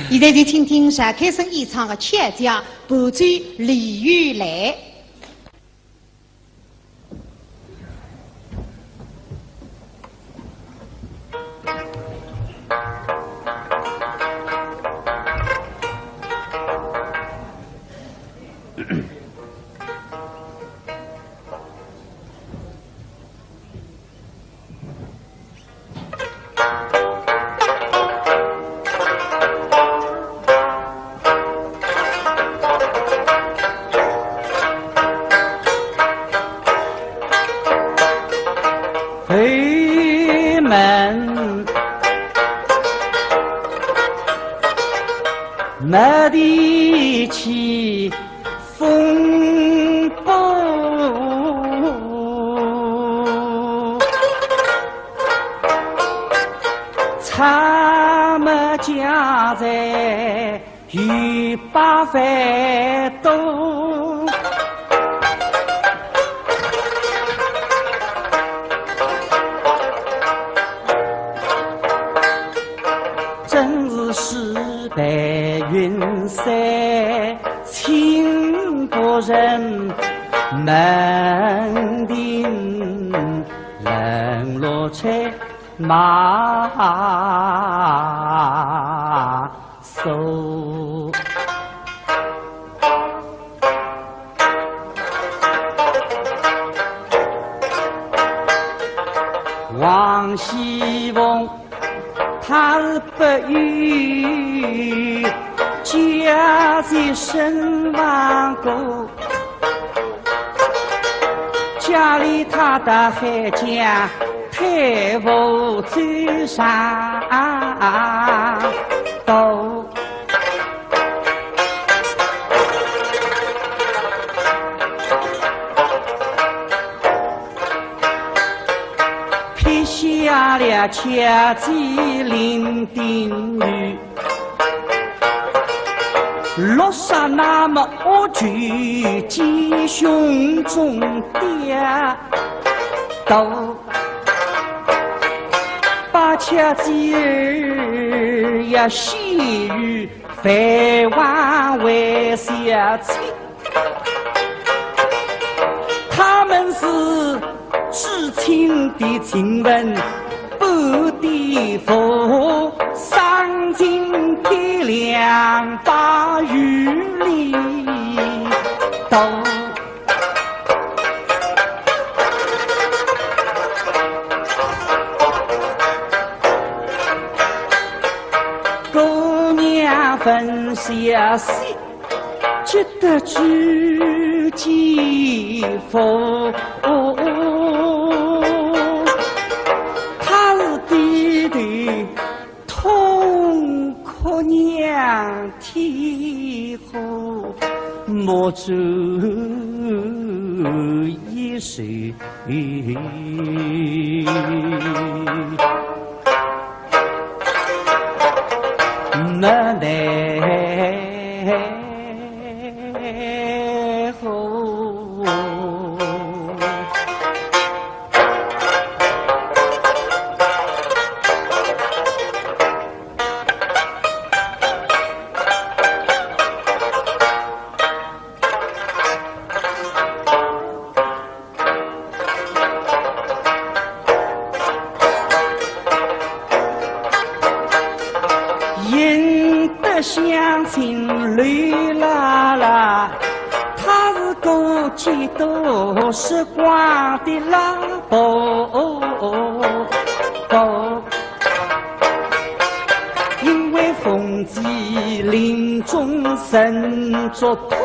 现在就请听单开生演唱的《千家伴奏李玉来》。回门没地起风波，草木家在与八番多。真是石白云山，倾国人门庭，冷落在马首。王熙凤他是不与家在身亡故，家里他的还将太傅追上斗，撇下了家在林定宇，落下那么恶举鸡胸中跌倒，把家妻儿也细雨饭碗为下妻，他们是知情的亲文不地佛，丧尽天良把雨里斗，姑娘分下心，觉得知己佛。痛哭娘啼哭，莫助一时没奈何。乡亲绿啦啦，他是个几多时光的拉伯，因为凤吉林中生作土，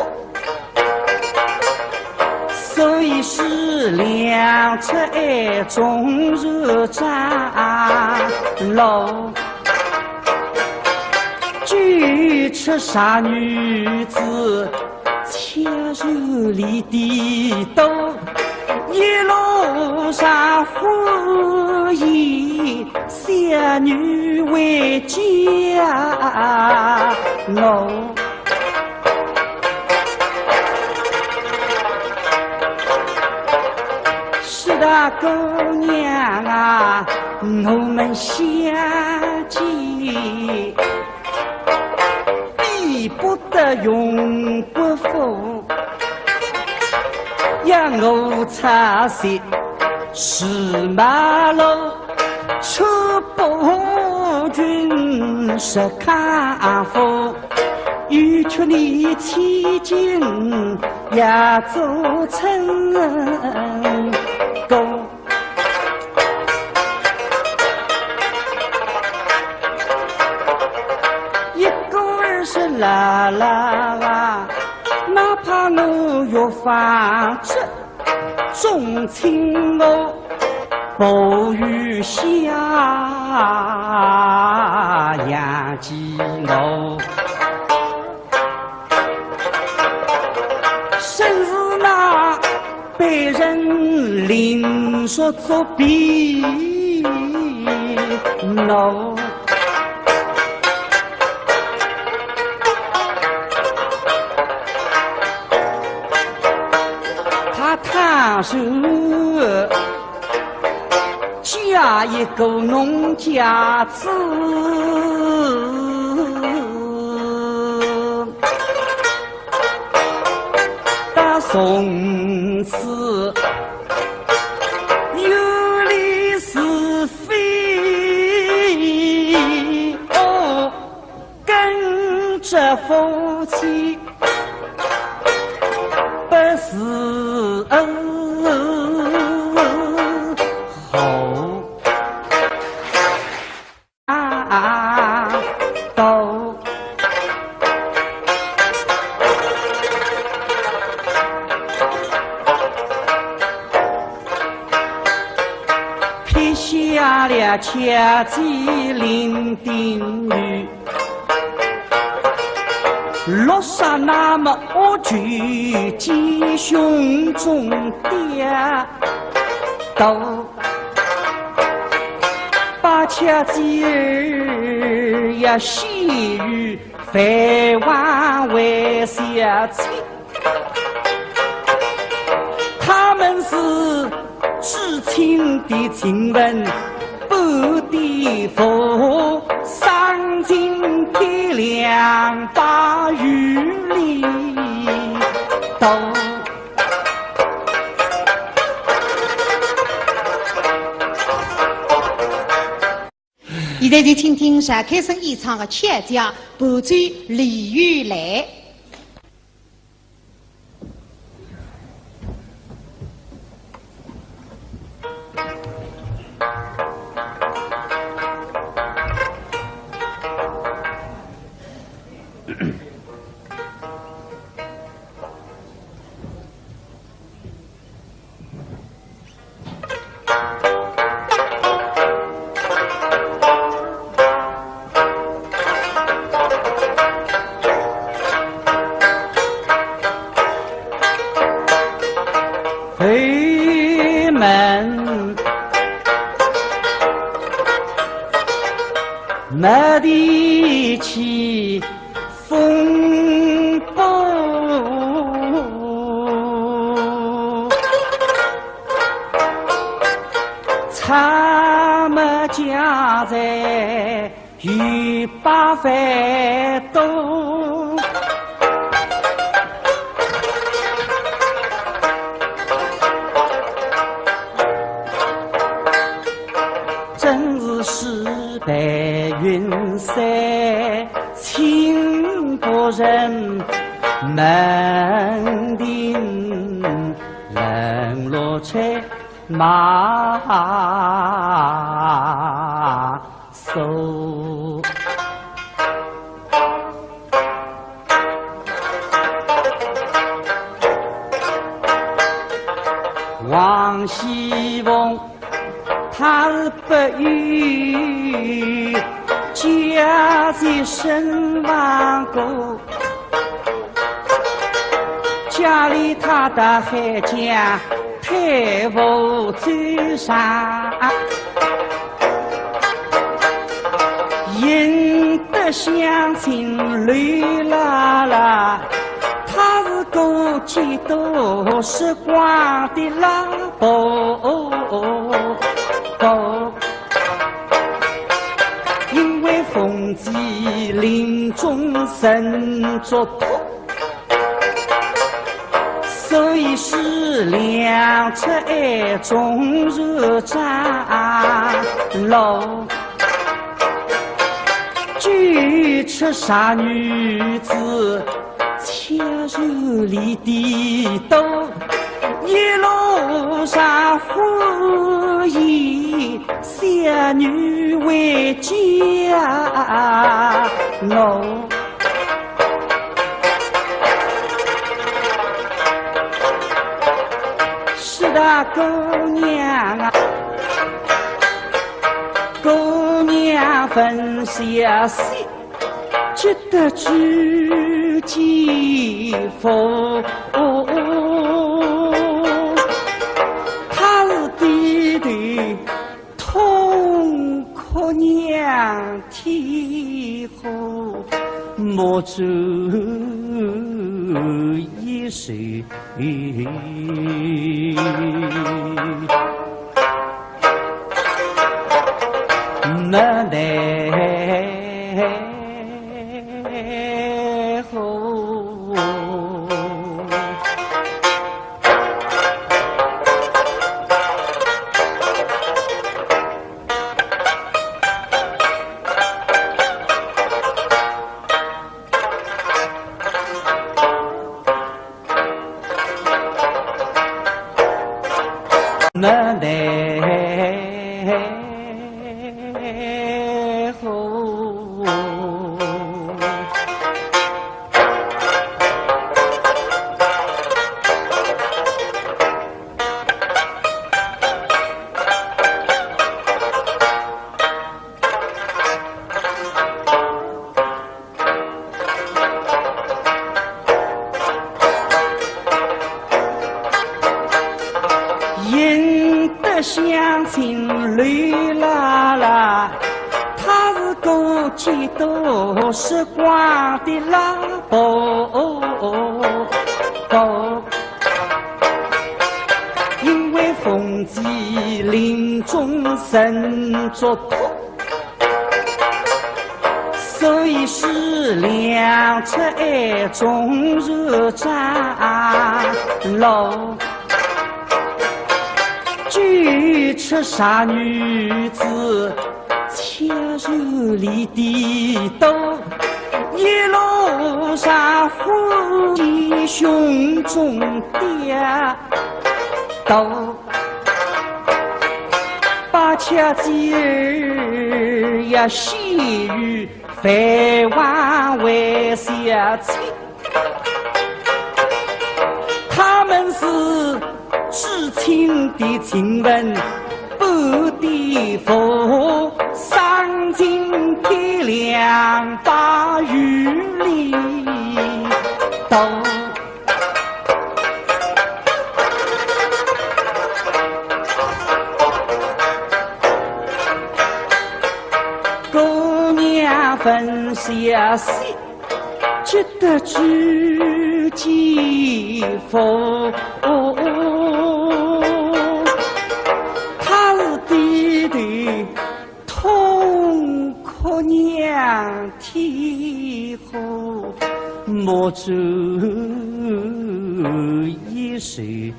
所以是两侧爱中热战楼。举出傻女子切入里的斗，一路上呼吁小女为家楼。是的，姑娘啊，我们相见不得永不负，让我擦拭是马路，出不君是康复。欲求你其境也做成功，一个儿是啦啦啦，哪怕我越发执，重情我不与下养鸡我。生是那被人领说作弊，no。他摊手嫁一个农家子。从此有理是非，哦，跟着夫妻不是后都。下了掐鸡伶仃语，落下那么恶句，鸡胸中跌倒，把掐鸡儿呀细语飞往为下去，他们是至亲的亲人，不敌佛，丧尽天良把余力都。现在就请听单开生演唱的《妾家》，伴奏李玉来。推门没地起风波，他们家在与八番多。真是石白云山，情不人门庭冷落在马手。王熙凤他不与家在身亡过，家里他的海家太无追上，引得乡亲泪啦啦。他是个几多时光的老伯，因为风祭临终身作托，所以是两侧爱中日战楼。举出傻女子，切入里地斗，一路上呼以小女为家奴。是的，姑娘啊，姑娘分下心，只得知己夫。他是弟弟痛哭娘啼后，莫主一时。没奈何，没奈何。引得乡亲泪啦啦，他是个几多时光的拉伯，因为凤祭临终身作托，所以是两侧爱中日战楼。举出傻女子，切入里地斗，一路上呼吸胸中跌倒，把恰吉儿呀细雨飞往为下亲，他们是至亲的亲人，不敌佛，丧尽天良把雨里斗。姑娘分下心，只得知己夫。痛哭娘啼后，莫主一时。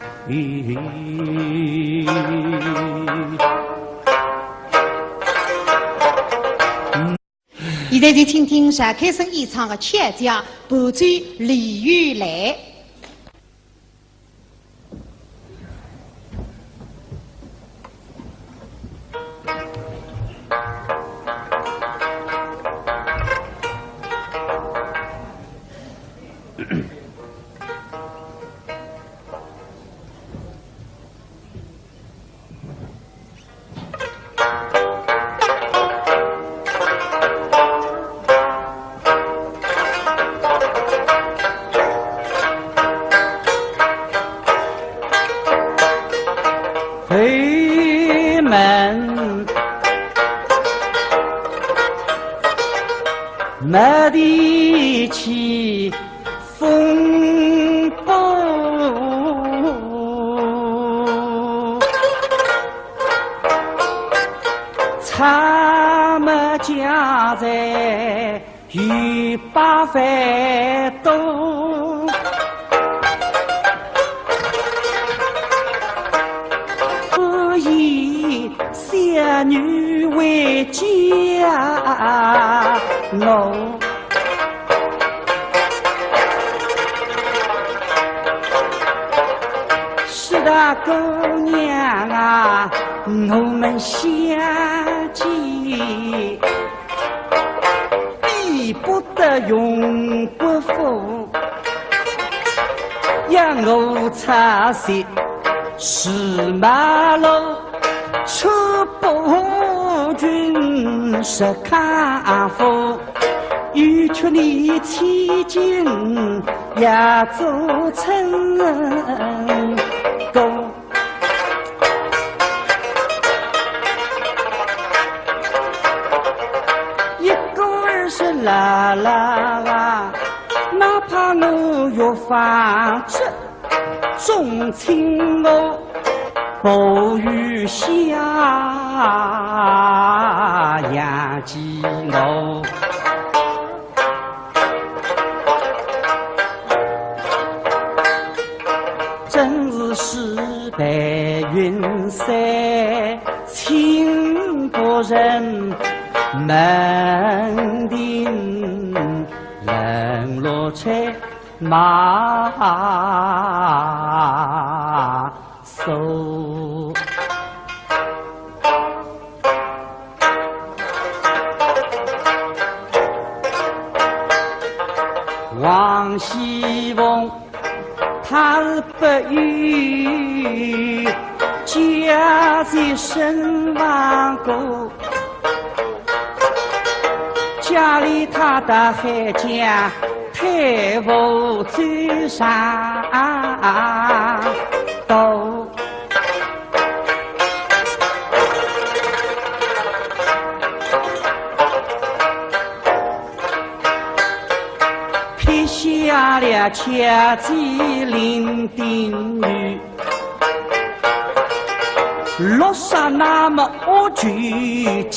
现在就请听单开生演唱的《千家伴奏李玉来》。推门没地起风波，他们家在又把饭多，所以小女回家喽。是的，姑娘啊，我们相见比不得永不负，让我擦鞋是马路，出不君是看夫，与却你期间也做成功。一个儿是啦啦啦，哪怕我越发执，重情我不与下呀记我。真是白云山，情不忍门庭冷落在马首。王熙凤他不与家在身亡故，家里他的海家太无追上都。撇下了家在林定宇，落上那么恶剧。